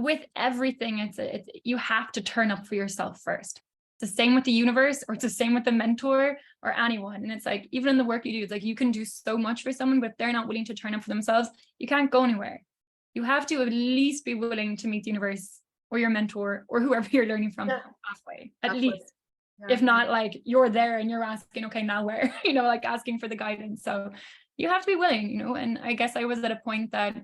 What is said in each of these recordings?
with everything, it's you have to turn up for yourself first. It's the same with the universe, or it's the same with the mentor or anyone. And it's like, even in the work you do, it's like you can do so much for someone, but if they're not willing to turn up for themselves, you can't go anywhere. You have to at least be willing to meet the universe or your mentor or whoever you're learning from halfway, at least. Yeah. If not, like, you're there and you're asking, okay, now where? Like asking for the guidance. So you have to be willing, and I guess I was at a point that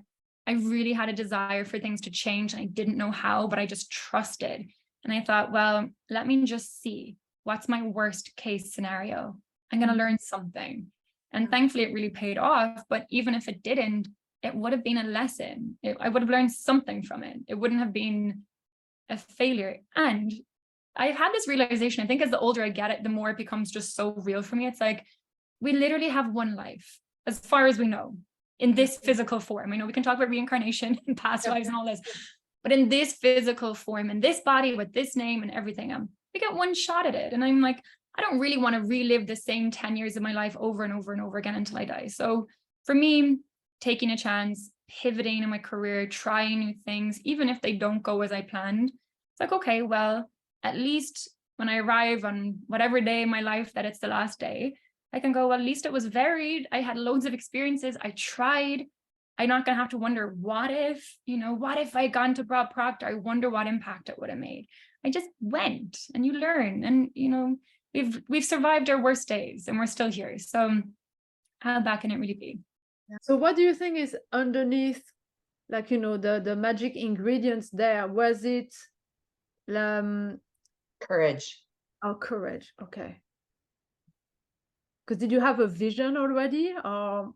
I really had a desire for things to change, and I didn't know how, but I just trusted. And I thought, well, let me just see what's my worst case scenario. I'm going to learn something. And thankfully it really paid off. But even if it didn't, it would have been a lesson. I would have learned something from it. It wouldn't have been a failure. And I've had this realization, I think as the older I get it, the more it becomes just so real for me. It's like, we literally have one life, as far as we know, in this physical form. I know we can talk about reincarnation and past lives and all this, but in this physical form, in this body with this name and everything, we get one shot at it. And I'm like, I don't really want to relive the same 10 years of my life over and over and over again until I die. So for me, taking a chance, pivoting in my career, trying new things, even if they don't go as I planned, it's like, okay, well, at least when I arrive on whatever day in my life that it's the last day, I can go, well, at least it was varied. I had loads of experiences. I tried. I'm not going to have to wonder, what if I had gone to Broad Proctor? I wonder what impact it would have made. I just went, and you learn. And, we've survived our worst days and we're still here. So how bad can it really be? So what do you think is underneath, like, the magic ingredients there? Was it courage? Oh, courage. Okay. Because did you have a vision already, or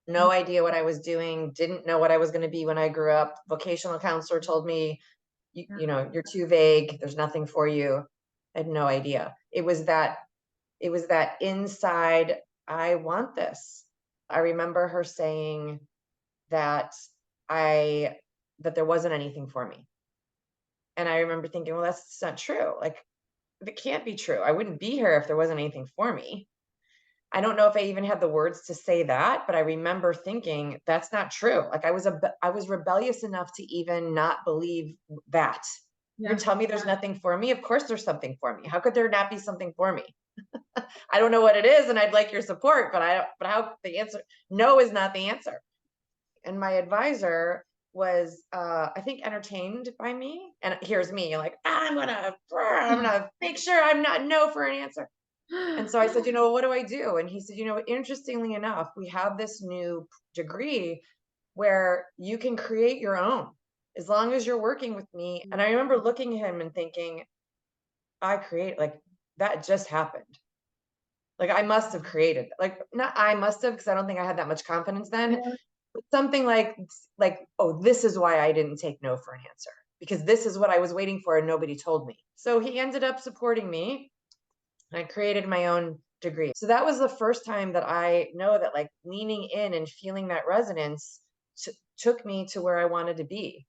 no idea what I was doing? Didn't know what I was going to be when I grew up. Vocational counselor told me, you're too vague. There's nothing for you. I had no idea. It was that inside, I want this. I remember her saying that there wasn't anything for me. And I remember thinking, well, that's not true. Like, it can't be true. I wouldn't be here if there wasn't anything for me. I don't know if I even had the words to say that, but I remember thinking that's not true. Like, I was rebellious enough to even not believe that. You're gonna tell me there's nothing for me? Of course there's something for me. How could there not be something for me? I don't know what it is, and I'd like your support, but how the answer, no is not the answer. And my advisor was, I think, entertained by me. And here's me, like, I'm gonna make sure I'm not no for an answer. And so I said, what do I do? And he said, interestingly enough, we have this new degree where you can create your own as long as you're working with me. And I remember looking at him and thinking, that just happened. Like, I must have created, not I must have, because I don't think I had that much confidence then. But something like, oh, this is why I didn't take no for an answer, because this is what I was waiting for and nobody told me. So he ended up supporting me. I created my own degree. So that was the first time that I know that, like, leaning in and feeling that resonance took me to where I wanted to be.